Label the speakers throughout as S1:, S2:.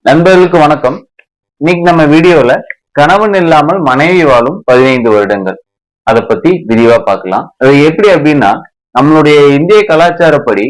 S1: நண்பர்களுக்கு வணக்கம். இன்னைக்கு நம்ம வீடியோல கணவன் இல்லாமல் மனைவி வாழும் 15 வருடங்கள் அதை பத்தி விரிவா பார்க்கலாம். அது எப்படி அப்படின்னா, நம்மளுடைய இந்திய கலாச்சாரப்படி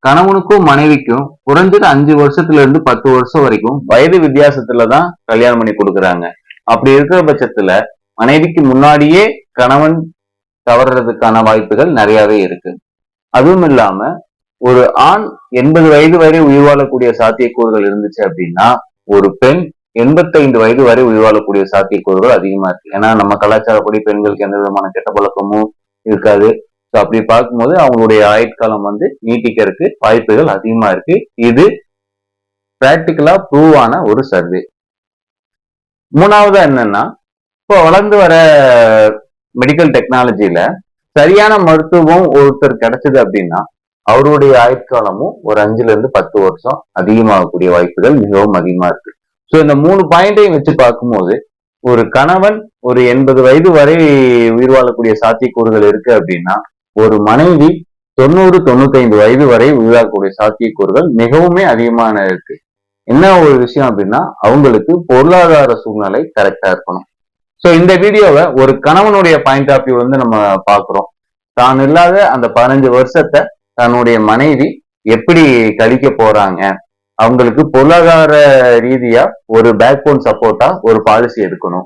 S1: கணவனுக்கும் மனைவிக்கும் குறைஞ்சது 5 வருஷத்துல இருந்து 10 வருஷம் வரைக்கும் வயது வித்தியாசத்துலதான் கல்யாணம் பண்ணி கொடுக்குறாங்க. அப்படி இருக்கிற பட்சத்துல மனைவிக்கு முன்னாடியே கணவன் தவறுறதுக்கான வாய்ப்புகள் நிறையவே இருக்கு. அதுவும் இல்லாம ஒரு ஆண் 80 வயது வரை உயிர் வாழக்கூடிய சாத்தியக்கூறுகள் இருந்துச்சு அப்படின்னா, ஒரு பெண் 85 வயது வரை உயிர் வாழக்கூடிய சாத்தியக்கூறுகள் அதிகமா இருக்கு. ஏன்னா நம்ம கலாச்சாரப்படி பெண்களுக்கு எந்த விதமான கெட்ட பழக்கமும் இருக்காது. அப்படி பார்க்கும்போது அவங்களுடைய ஆயுட்காலம் நீட்டிக்கிறதுக்கு வாய்ப்புகள் அதிகமா இருக்கு. இது பிராக்டிக்கலா ப்ரூவ் ஆன ஒரு சர்வே. மூணாவதா என்னன்னா, இப்போ வளர்ந்து வர மெடிக்கல் டெக்னாலஜில சரியான மருத்துவம் ஒருத்தர் கிடைச்சது அப்படின்னா அவருடைய ஆயுட்காலமும் ஒரு 5ல இருந்து 10 வருஷம் அதிகமாகக்கூடிய வாய்ப்புகள் மிகவும் அதிகமா இருக்கு. சோ இந்த 3 பாயிண்டையும் வச்சு பார்க்கும்போது ஒரு கணவன் ஒரு 80 வயது வரை உயிர் வாழக்கூடிய சாத்தியக்கூறுகள் இருக்கு அப்படின்னா, ஒரு மனைவி 90-95 வயது வரை உயிராகக்கூடிய சாத்தியக்கூறுகள் மிகவுமே அதிகமான இருக்கு. என்ன ஒரு விஷயம் அப்படின்னா, அவங்களுக்கு பொருளாதார சூழ்நிலை கரெக்டா இருக்கணும். சோ இந்த வீடியோவை ஒரு கணவனுடைய பாயிண்ட் ஆஃப் வியூ நம்ம பாக்குறோம். தான் இல்லாத அந்த 15 வருஷத்தை தன்னுடைய மனைவி எப்படி கழிக்க போறாங்க, அவங்களுக்கு பொருளாதார ரீதியா ஒரு பேக் போன் சப்போர்ட்டா ஒரு பாலிசி எடுக்கணும்.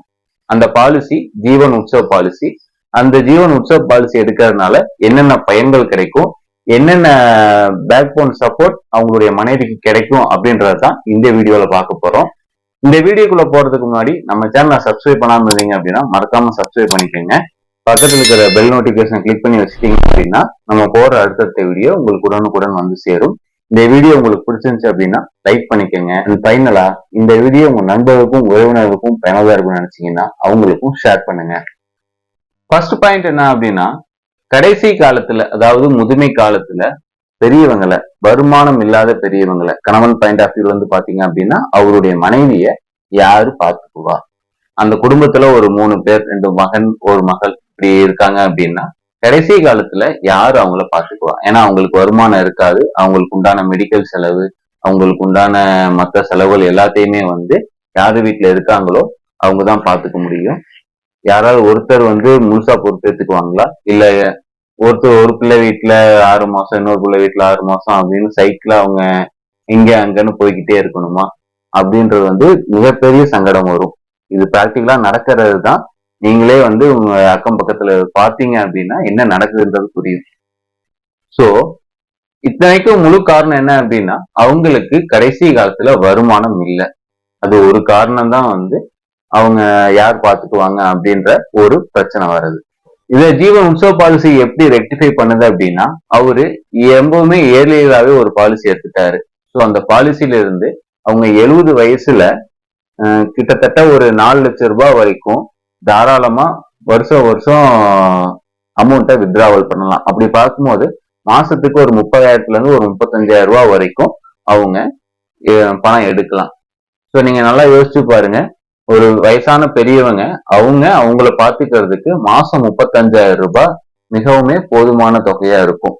S1: அந்த பாலிசி ஜீவன் உற்சவ் பாலிசி. அந்த ஜீவன் உற்சவ் பாலிசி எடுக்கிறதுனால என்னென்ன பயன்கள் கிடைக்கும், என்னென்ன பேக் போன் சப்போர்ட் அவங்களுடைய மனைவிக்கு கிடைக்கும் அப்படின்றதான் இந்த வீடியோல பார்க்க போறோம். இந்த வீடியோக்குள்ள போறதுக்கு முன்னாடி நம்ம சேனலை சப்ஸ்கிரைப் பண்ணாம இருந்தீங்க அப்படின்னா மறக்காம சப்ஸ்கிரைப் பண்ணிக்கோங்க. பக்கத்துல இருக்கிற பெல் நோட்டிபிகேஷன் கிளிக் பண்ணி வச்சுட்டீங்க அப்படின்னா நம்ம போற அடுத்தடுத்த வீடியோ உங்களுக்கு உடனுக்குடன் வந்து சேரும். இந்த வீடியோ உங்களுக்கு பிடிச்சிருந்துச்சு அப்படின்னா லைக் பண்ணிக்கோங்க. ஃபைனலா இந்த வீடியோ உங்க நண்பர்களுக்கும் உறவினர்களுக்கும் பயனுள்ளதா இருக்கும்னு நினைச்சீங்கன்னா அவங்களுக்கும் ஷேர் பண்ணுங்க. ஃபர்ஸ்ட் பாயிண்ட் என்ன அப்படின்னா, கடைசி காலத்துல அதாவது முதுமை காலத்துல பெரியவங்களை, வருமானம் இல்லாத பெரியவங்களை, கணவன் பாயிண்ட் ஆஃப் வியூ பாத்தீங்க அப்படின்னா அவருடைய மனைவிய யாரு பார்த்துக்குவா? அந்த குடும்பத்துல ஒரு 3 பேர், 2 மகன் 1 மகள் இப்படி இருக்காங்க அப்படின்னா கடைசி காலத்துல யாரு அவங்கள பாத்துக்குவா? ஏன்னா அவங்களுக்கு வருமானம் இருக்காது. அவங்களுக்கு உண்டான மெடிக்கல் செலவு, அவங்களுக்கு உண்டான மற்ற செலவுகள் எல்லாத்தையுமே யாரு வீட்டுல இருக்காங்களோ அவங்கதான் பாத்துக்க முடியும். யாராவது ஒருத்தர் முழுசா பொறுப்பேற்றுக்குவாங்களா? இல்ல ஒருத்தர் ஒரு பிள்ளை வீட்டுல 6 மாசம், இன்னொரு பிள்ளை வீட்டுல 6 மாசம் அப்படின்னு சைக்கிள் அவங்க இங்க அங்கன்னு போய்கிட்டே இருக்கணுமா? அப்படின்றது மிகப்பெரிய சங்கடம் வரும். இது பிராக்டிகலா நடக்கிறது தான். நீங்களே உங்க அக்கம் பக்கத்துல பாத்தீங்க அப்படின்னா என்ன நடக்குதுன்றது புரியும். சோ இத்தனைக்கும் முழு காரணம் என்ன அப்படின்னா, அவங்களுக்கு கடைசி காலத்துல வருமானம் இல்லை. அது ஒரு காரணம் தான் அவங்க யார் பாத்துக்குவாங்க அப்படின்ற ஒரு பிரச்சனை வருது. இத ஜீவன் உற்சவ் பாலிசி எப்படி ரெக்டிஃபை பண்ணுது அப்படின்னா, அவரு எப்பவுமே ஏர்லியராகவே ஒரு பாலிசி எடுத்துட்டாரு. ஸோ அந்த பாலிசியில இருந்து அவங்க 70 வயசுல கிட்டத்தட்ட ஒரு 4 லட்சம் ரூபாய் வரைக்கும் தாராளமா வருஷம் வருஷம் அமௌண்ட்டை வித்ட்ராவல் பண்ணலாம். அப்படி பார்க்கும்போது மாசத்துக்கு ஒரு 30,000 இருந்து ஒரு 35,000 ரூபாய் வரைக்கும் அவங்க பணம் எடுக்கலாம். ஸோ நீங்க நல்லா யோசிச்சு பாருங்க. ஒரு வயசான பெரியவங்க அவங்கள பாத்துக்கிறதுக்கு மாசம் 35,000 ரூபாய் மிகவுமே போதுமான தொகையா இருக்கும்.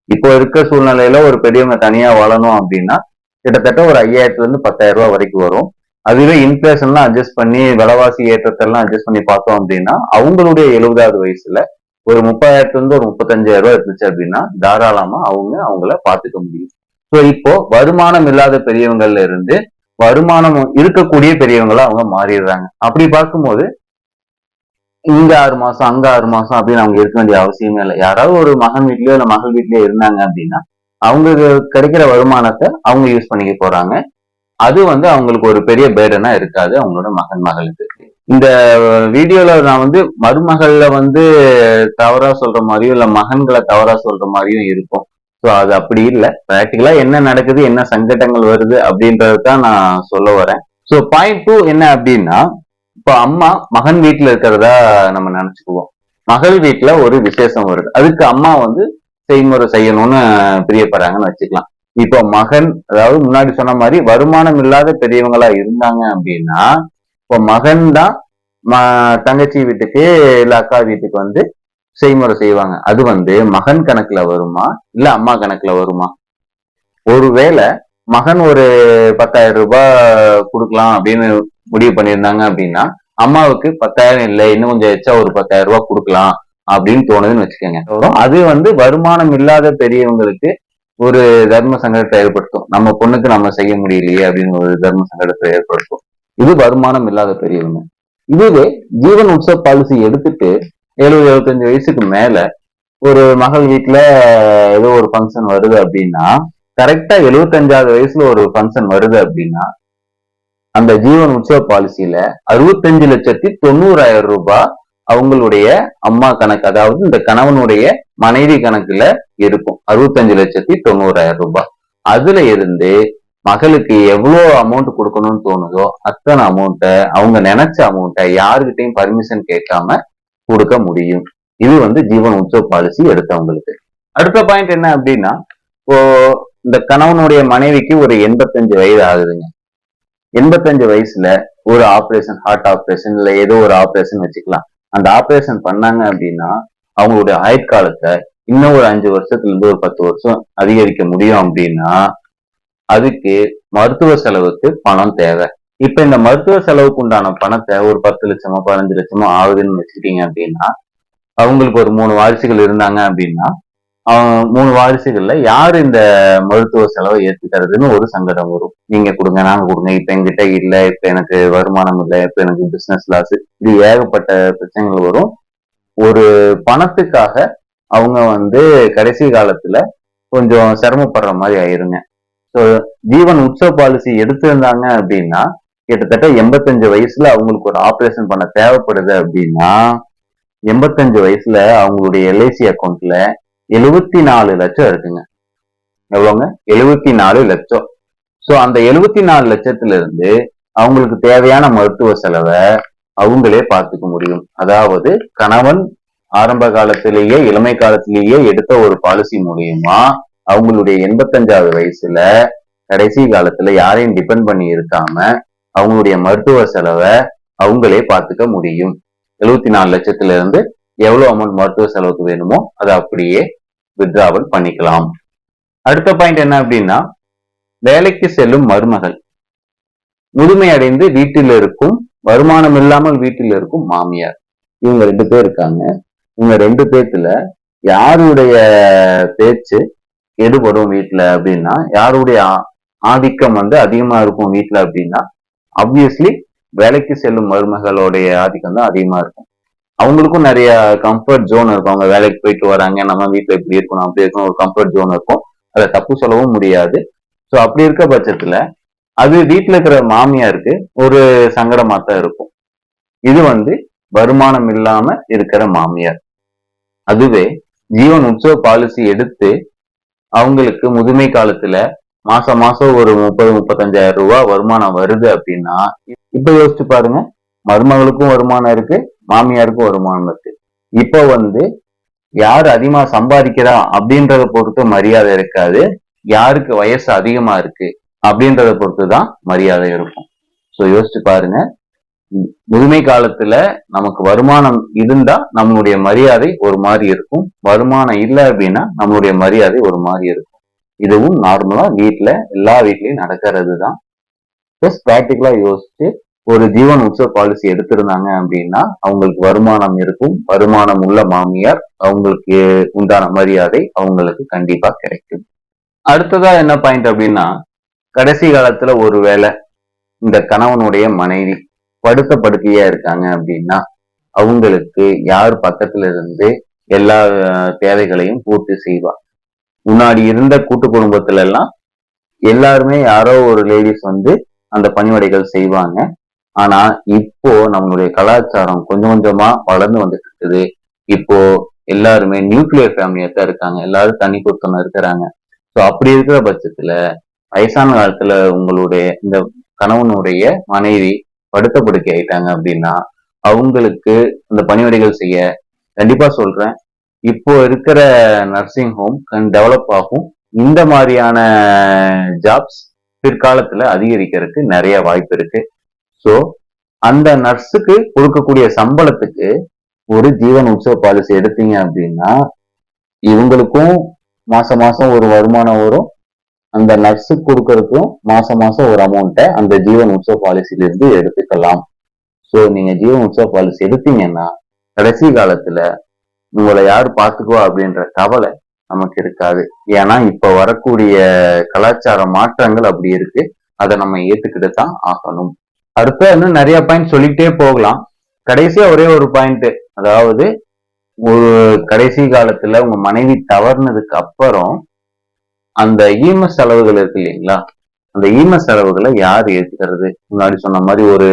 S1: இப்போ இருக்க சூழ்நிலையில ஒரு பெரியவங்க தனியா வாழணும் அப்படின்னா கிட்டத்தட்ட ஒரு 5,000 இருந்து 10,000 ரூபாய் வரைக்கும் வரும். அதுவே இன்ஃபிளேஷன்லாம் அட்ஜஸ்ட் பண்ணி விலைவாசி ஏற்றத்தெல்லாம் அட்ஜஸ்ட் பண்ணி பார்த்தோம் அப்படின்னா அவங்களுடைய 70வது வயசுல ஒரு 30,000 இருந்து ஒரு 35,000 ரூபாய் இருந்துச்சு அப்படின்னா தாராளமா அவங்கள பாத்துக்க முடியும். ஸோ இப்போ வருமானம் இல்லாத பெரியவங்கள்ல இருந்து வருமானம் இருக்கக்கூடிய பெரியவங்களா அவங்க மாறிடுறாங்க. அப்படி பார்க்கும்போது இங்க 6 மாசம் அங்க 6 மாசம் அப்படின்னு அவங்க இருக்க வேண்டிய அவசியமே இல்லை. யாராவது ஒரு மகன் வீட்லயோ இல்ல மகள் வீட்லயோ இருந்தாங்க அப்படின்னா அவங்களுக்கு கிடைக்கிற வருமானத்தை அவங்க யூஸ் பண்ணிக்க போறாங்க. அது அவங்களுக்கு ஒரு பெரிய பேர்டனா இருக்காது அவங்களோட மகன் மகளுக்கு. இந்த வீடியோல நான் மருமகள்ல தவறா சொல்ற மாதிரியும் இல்ல மகன்களை தவறா சொல்ற மாதிரியும் இருக்கும். ஸோ அது அப்படி இல்லை. பிராக்டிகலா என்ன நடக்குது, என்ன சங்கடங்கள் வருது அப்படின்றதான் நான் சொல்ல வரேன். ஸோ பாயிண்ட் 2 என்ன அப்படின்னா, இப்போ அம்மா மகன் வீட்டுல இருக்கிறதா நம்ம நினைச்சுக்குவோம். மகள் வீட்டுல ஒரு விசேஷம் வருது, அதுக்கு அம்மா செய்முறை செய்யணும்னு பிரியப்படுறாங்கன்னு வச்சுக்கலாம். இப்போ மகன், அதாவது முன்னாடி சொன்ன மாதிரி வருமானம் இல்லாத பெரியவங்களா இருந்தாங்க அப்படின்னா இப்போ மகன் தான் தங்கச்சி வீட்டுக்கு இல்ல அக்கா வீட்டுக்கு செய்முறை செய்வாங்க. அது மகன் கணக்குல வருமா இல்ல அம்மா கணக்குல வருமா? ஒருவேளை மகன் ஒரு 10,000 ரூபாய் கொடுக்கலாம் அப்படின்னு முடிவு பண்ணியிருந்தாங்க அப்படின்னா, அம்மாவுக்கு 10,000 இல்லை, இன்னும் கொஞ்சம் எச்சா ஒரு 10,000 ரூபாய் கொடுக்கலாம் அப்படின்னு தோணுதுன்னு வச்சுக்கோங்க. அது வருமானம் இல்லாத பெரியவங்களுக்கு ஒரு தர்ம சங்கடத்தை ஏற்படுத்தும். நம்ம பொண்ணுக்கு நம்ம செய்ய முடியலையே அப்படின்னு ஒரு தர்ம சங்கடத்தை ஏற்படுத்தும். இது வருமானம் இல்லாத பெரியவங்க. இதுவே ஜீவன் உற்சவ் பாலிசி எடுத்துட்டு 70-75 வயசுக்கு மேல ஒரு மகள் வீட்டுல ஏதோ ஒரு ஃபங்க்ஷன் வருது அப்படின்னா, கரெக்டா 75வது வயசுல ஒரு ஃபங்க்ஷன் வருது அப்படின்னா, அந்த ஜீவன் உற்சவ் பாலிசியில 65,90,000 ரூபாய் அவங்களுடைய அம்மா கணக்கு, அதாவது இந்த கணவனுடைய மனைவி கணக்குல இருக்கும். 65,90,000 ரூபாய். அதுல இருந்து மகளுக்கு எவ்வளவு அமௌண்ட் கொடுக்கணும்னு தோணுதோ அத்தனை அமௌண்ட்டை, அவங்க நினைச்ச அமௌண்ட்டை யாருகிட்டையும் பர்மிஷன் கேட்காம கொடுக்க முடியும். இது ஜீவன் உற்சவ் பாலிசி எடுத்தவங்களுக்கு. அடுத்த பாயிண்ட் என்ன அப்படின்னா, இப்போ இந்த கணவனுடைய மனைவிக்கு ஒரு 85 வயது ஆகுதுங்க. 85 வயசுல ஒரு ஆபரேஷன், ஹார்ட் ஆபரேஷன் இல்ல ஏதோ ஒரு ஆபரேஷன் வச்சுக்கலாம். அந்த ஆபரேஷன் பண்ணாங்க அப்படின்னா அவங்களுடைய ஆயுட்காலத்தை இன்னும் ஒரு 5 வருஷத்துல இருந்து ஒரு 10 வருஷம் அதிகரிக்க முடியும் அப்படின்னா, அதுக்கு மருத்துவ செலவுக்கு பணம் தேவை. இப்ப இந்த மருத்துவ செலவுக்கு உண்டான பணத்தை ஒரு 10 லட்சமோ 15 லட்சமோ ஆகுதுன்னு வச்சுக்கிட்டீங்க அப்படின்னா, அவங்களுக்கு ஒரு 3 வாரிசுகள் இருந்தாங்க அப்படின்னா, 3 வாரிசுகள்ல யாரு இந்த மருத்துவ செலவை ஏற்றுக்கிறதுன்னு ஒரு சங்கடம் வரும். நீங்க கொடுங்க, நாங்க கொடுங்க, இப்ப என்கிட்ட இல்ல, இப்ப எனக்கு வருமானம் இல்லை, இப்ப எனக்கு பிசினஸ் லாஸ், இது ஏகப்பட்ட பிரச்சனைகள் வரும். ஒரு பணத்துக்காக அவங்க கடைசி காலத்துல கொஞ்சம் சிரமப்படுற மாதிரி ஆயிருங்க. ஸோ ஜீவன் உற்சவ் பாலிசி எடுத்திருந்தாங்க அப்படின்னா, கிட்டத்தட்ட 85 வயசுல அவங்களுக்கு ஒரு ஆபரேஷன் பண்ண தேவைப்படுது அப்படின்னா, 85 வயசுல அவங்களுடைய எல்ஐசி அக்கௌண்ட்ல 74 லட்சம் இருக்குங்க. எவ்வளவுங்க? 74 லட்சம். சோ அந்த 74 லட்சத்துல இருந்து அவங்களுக்கு தேவையான மருத்துவ செலவை அவங்களே பார்த்துக்க முடியும். அதாவது கணவன் ஆரம்ப காலத்திலேயே, இளமை காலத்திலேயே எடுத்த ஒரு பாலிசி மூலியமா அவங்களுடைய 85வது வயசுல கடைசி காலத்துல யாரையும் டிபெண்ட் பண்ணி இருக்காம அவங்களுடைய மருத்துவ செலவை அவங்களே பார்த்துக்க முடியும். 74 லட்சத்துல இருந்து எவ்வளவு அமௌண்ட் மருத்துவ செலவுக்கு வேணுமோ அதை அப்படியே வித்ராவல் பண்ணிக்கலாம். அடுத்த பாயிண்ட் என்ன அப்படின்னா, வேலைக்கு செல்லும் மருமகள், முதுமை அடைந்து வீட்டில் இருக்கும், வருமானம் இல்லாமல் வீட்டில் இருக்கும் மாமியார், இவங்க 2 பேர் இருக்காங்க. இவங்க 2 பேத்துல யாருடைய பேச்சு எடுபடும் வீட்டுல அப்படின்னா, யாருடைய ஆதிக்கம் அதிகமா இருக்கும் வீட்டுல அப்படின்னா, ஆப்வியஸ்லி வேலைக்கு செல்லும் மருமகளுடைய ஆதிக்கம் தான் அதிகமா இருக்கும். அவங்களுக்கும் நிறைய கம்ஃபர்ட் ஜோன் இருக்கும். அவங்க வேலைக்கு போயிட்டு வராங்க, நம்ம வீட்டுல இப்படி இருக்கணும் அப்படி இருக்கணும், ஒரு கம்ஃபர்ட் ஜோன் இருக்கும். அதை தப்பு சொல்லவும் முடியாது. ஸோ அப்படி இருக்க பட்சத்துல அது வீட்டுல இருக்கிற மாமியாருக்கு ஒரு சங்கடமா தான் இருக்கும். இது வருமானம் இல்லாம இருக்கிற மாமியார். அதுவே ஜீவன் உற்சவ் பாலிசி எடுத்து அவங்களுக்கு முதுமை காலத்துல மாசம் மாசம் ஒரு 30-35,000 ரூபாய் வருமானம் வருது அப்படின்னா, இப்ப யோசிச்சு பாருங்க, மருமகளுக்கும் வருமானம் இருக்கு, மாமியாருக்கும் வருமானம் இருக்கு. இப்ப யாரு அதிகமா சம்பாதிக்கிறா அப்படின்றத பொறுத்து மரியாதை இருக்காது, யாருக்கு வயசு அதிகமா இருக்கு அப்படின்றத பொறுத்துதான் மரியாதை இருக்கும். சோ யோசிச்சு பாருங்க, முதுமை காலத்துல நமக்கு வருமானம் இருந்தா நம்மளுடைய மரியாதை ஒரு மாதிரி இருக்கும், வருமானம் இல்லை அப்படின்னா நம்மளுடைய மரியாதை ஒரு மாதிரி இருக்கும். இதுவும் நார்மலா எல்லா வீட்லயும் நடக்கிறது தான். ஜஸ்ட் பிராக்டிகலா யோசிச்சு ஒரு ஜீவன் உற்சவ் பாலிசி எடுத்திருந்தாங்க அப்படின்னா அவங்களுக்கு வருமானம் இருக்கும், வருமானம் உள்ள மாமியார், அவங்களுக்கு உண்டான மரியாதை அவங்களுக்கு கண்டிப்பா கிடைக்கும். அடுத்ததா என்ன பாயிண்ட் அப்படின்னா, கடைசி காலத்துல ஒருவேளை இந்த கணவனுடைய மனைவி படுத்த படுக்கையா இருக்காங்க அப்படின்னா அவங்களுக்கு யார் பக்கத்துல இருந்து எல்லா தேவைகளையும் பூர்த்தி செய்வா. முன்னாடி இருந்த கூட்டு குடும்பத்துல எல்லாம் எல்லாருமே யாரோ ஒரு லேடிஸ் அந்த பணிவிடைகள் செய்வாங்க. ஆனா இப்போ நம்மளுடைய கலாச்சாரம் கொஞ்சம் கொஞ்சமா வளர்ந்து வந்துட்டு இருக்குது. இப்போ எல்லாருமே நியூக்ளியர் ஃபேமிலியா தான் இருக்காங்க, எல்லாரும் தனி கொடுத்தவங்க இருக்கிறாங்க. ஸோ அப்படி இருக்கிற பட்சத்துல வயசான காலத்துல உங்களுடைய இந்த கணவனுடைய மனைவி படுத்த படுக்கை ஆயிட்டாங்க அப்படின்னா அவங்களுக்கு அந்த பணிவிடைகள் செய்ய கண்டிப்பா சொல்றேன், இப்போ இருக்கிற நர்சிங் ஹோம் டெவலப் ஆகும். இந்த மாதிரியான ஜாப்ஸ் பிற்காலத்துல அதிகரிக்கிறதுக்கு நிறைய வாய்ப்பு இருக்கு. சோ அந்த நர்ஸுக்கு கொடுக்கக்கூடிய சம்பளத்துக்கு ஒரு ஜீவன் உற்சவ் பாலிசி எடுத்தீங்க அப்படின்னா இவங்களுக்கும் மாசம் மாசம் ஒரு வருமானம் வரும், அந்த நர்ஸு கொடுக்கறதுக்கும் மாசம் மாசம் ஒரு அமௌண்ட்டை அந்த ஜீவன் உற்சவ பாலிசில இருந்து எடுத்துக்கலாம். சோ நீங்க ஜீவன் உற்சவ பாலிசி எடுத்தீங்கன்னா கடைசி காலத்துல உங்களை யாரு பாத்துக்குவா அப்படின்ற கவலை நமக்கு இருக்காது. ஏன்னா இப்ப வரக்கூடிய கலாச்சார மாற்றங்கள் அப்படி இருக்கு. அதை நம்ம ஏத்துக்கிட்டு தான் ஆகணும். அடுத்த இன்னும் நிறைய பாயிண்ட் சொல்லிட்டே போகலாம். கடைசியா ஒரே ஒரு பாயிண்ட், அதாவது ஒரு கடைசி காலத்துல உங்க மனைவி தவறுனதுக்கு அப்புறம் அந்த ஈம செலவுகள் இருக்கு இல்லைங்களா, அந்த ஈம செலவுகளை யார் ஏத்துக்கிறது? முன்னாடி சொன்ன மாதிரி ஒரு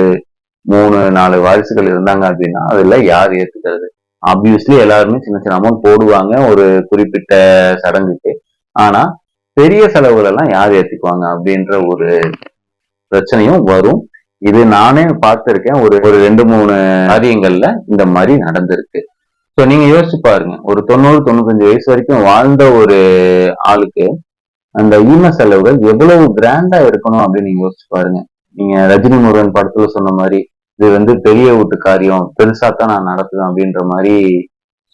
S1: 3-4 வாரிசுகள் இருந்தாங்க அப்படின்னா அதுல யார் ஏத்துக்கிறது? ஆப்வியஸ்லி எல்லாருமே சின்ன சின்ன அமௌண்ட் போடுவாங்க ஒரு குறிப்பிட்ட சடங்குக்கு. ஆனா பெரிய செலவுகள் எல்லாம் யார் ஏத்துக்குவாங்க அப்படின்ற ஒரு பிரச்சனையும் வரும். இது நானே பார்த்திருக்கேன். ஒரு 2-3 காரியங்கள்ல இந்த மாதிரி நடந்திருக்கு. ஸோ நீங்க யோசிச்சு பாருங்க, ஒரு 90-95 வயசு வரைக்கும் வாழ்ந்த ஒரு ஆளுக்கு அந்த ஈம செலவுகள் எவ்வளவு கிராண்டா இருக்கணும் அப்படின்னு நீங்க யோசிச்சு பாருங்க. நீங்க ரஜினி முருகன் படத்துல சொன்ன மாதிரி இது வந்து பெரிய வீட்டு காரியம், பெருசா தான் நான் நடத்துவேன் அப்படின்ற மாதிரி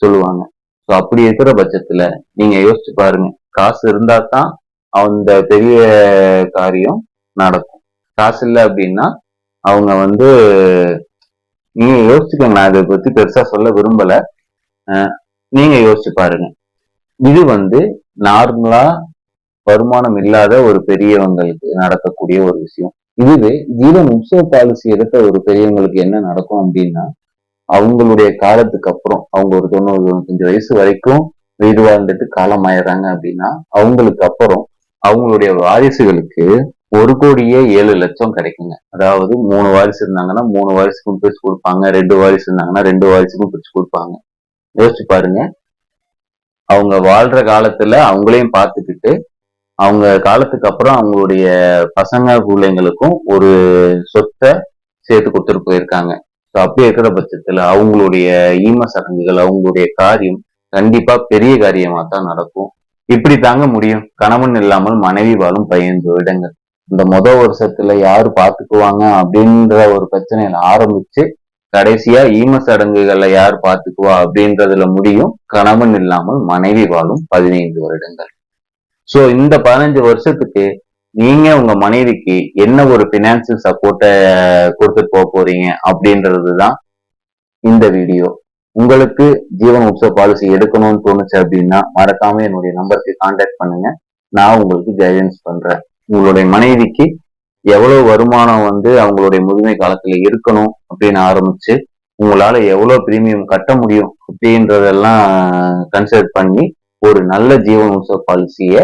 S1: சொல்லுவாங்க. ஸோ அப்படி இருக்கிற பட்சத்துல நீங்க யோசிச்சு பாருங்க, காசு இருந்தா தான் அந்த பெரிய காரியம் நடக்கும். காசு இல்லை அப்படின்னா அவங்க வந்து நீங்க யோசிச்சுக்கோங்க. நான் இதை பத்தி பெருசா சொல்ல விரும்பல. நீங்க யோசிச்சு பாருங்க. இது வந்து நார்மலா வருமானம் இல்லாத ஒரு பெரியவங்களுக்கு நடக்கக்கூடிய ஒரு விஷயம். இதுவே ஜீவன் உற்சவ பாலிசி எடுத்த ஒரு பெரியவங்களுக்கு என்ன நடக்கும் அப்படின்னா, அவங்களுடைய காலத்துக்கு அப்புறம் அவங்க ஒரு 90-95 வயசு வரைக்கும் வீடு வாழ்ந்துட்டு காலம் ஆயிடுறாங்க அப்படின்னா அவங்களுக்கு அப்புறம் அவங்களுடைய வாரிசுகளுக்கு 1,07,00,000 கிடைக்குங்க. அதாவது 3 வாரிசு இருந்தாங்கன்னா 3 வாரிசுக்கும் பிரிச்சு கொடுப்பாங்க, 2 வாரிசு இருந்தாங்கன்னா 2 வாரிசுக்கும் பிரிச்சு கொடுப்பாங்க. யோசிச்சு பாருங்க, அவங்க வாழ்ற காலத்துல அவங்களையும் பார்த்துக்கிட்டு அவங்க காலத்துக்கு அப்புறம் அவங்களுடைய பசங்க பிள்ளைங்களுக்கும் ஒரு சொத்தை சேர்த்து கொடுத்துட்டு போயிருக்காங்க. ஸோ அப்படி இருக்கிற பட்சத்துல அவங்களுடைய ஈம சடங்குகள் அவங்களுடைய காரியம் கண்டிப்பா பெரிய காரியமா தான் நடக்கும். இப்படி தாங்க முடியும். கணவன் இல்லாமல் மனைவி வாழும் 15 வருடங்கள். இந்த வருஷத்துல யாரு பாத்துக்குவாங்க அப்படின்ற ஒரு பிரச்சனையில ஆரம்பிச்சு கடைசியா ஈம சடங்குகளை யார் பாத்துக்குவா அப்படின்றதுல முடியும் கணவன் இல்லாமல் மனைவி வாழும் 15 வருடங்கள். சோ இந்த 15 வருஷத்துக்கு நீங்க உங்க மனைவிக்கு என்ன ஒரு பினான்சியல் சப்போர்ட்டை கொடுத்துட்டு போக போறீங்க அப்படின்றதுதான் இந்த வீடியோ. உங்களுக்கு ஜீவன் உற்சவ பாலிசி எடுக்கணும்னு தோணுச்சு அப்படின்னா மறக்காம என்னுடைய நம்பருக்கு கான்டாக்ட் பண்ணுங்க. நான் உங்களுக்கு கைடன்ஸ் பண்றேன். உங்களுடைய மனைவிக்கு எவ்வளவு வருமானம் வந்து அவங்களுடைய முதுமை காலத்துல இருக்கணும் அப்படின்னு ஆரம்பிச்சு உங்களால எவ்வளவு பிரீமியம் கட்ட முடியும் அப்படின்றதெல்லாம் கன்சிடர் பண்ணி ஒரு நல்ல ஜீவன் உற்சவ பாலிசியை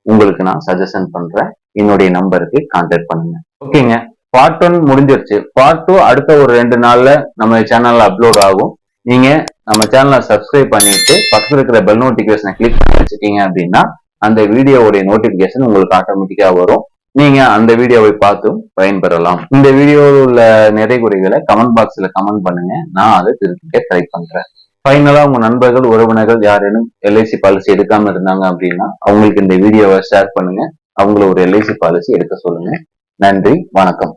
S1: உங்களுக்கு நான் சஜஷன் பண்றேன். என்னுடைய நம்பருக்கு கான்டாக்ட் பண்ணுங்க. ஓகேங்க, பார்ட் 1 முடிஞ்சிருச்சு. பார்ட் 2 அடுத்த ஒரு 2 நாள்ல நம்ம சேனல்ல அப்லோட் ஆகும். நீங்க நம்ம சேனலை சப்ஸ்கிரைப் பண்ணிட்டு பக்கத்துல இருக்கிற பெல் நோட்டிபிகேஷனை கிளிக் பண்ணி வச்சுட்டீங்க அப்படின்னா அந்த வீடியோவுடைய நோட்டிபிகேஷன் உங்களுக்கு ஆட்டோமேட்டிக்கா வரும். நீங்க அந்த வீடியோவை பார்த்தும் பயன்பெறலாம். இந்த வீடியோவில் உள்ள நிறை குறைகளை கமெண்ட் பாக்ஸ்ல கமெண்ட் பண்ணுங்க. நான் அதை திருப்பிக்க ட்ரை பண்றேன். ஃபைனலா உங்க நண்பர்கள் உறவினர்கள் யாரேனும் எல்ஐசி பாலிசி எடுக்காம இருந்தாங்க அப்படின்னா அவங்களுக்கு இந்த வீடியோவை ஷேர் பண்ணுங்க. அவங்கள ஒரு எல்ஐசி பாலிசி எடுக்க சொல்லுங்க. நன்றி, வணக்கம்.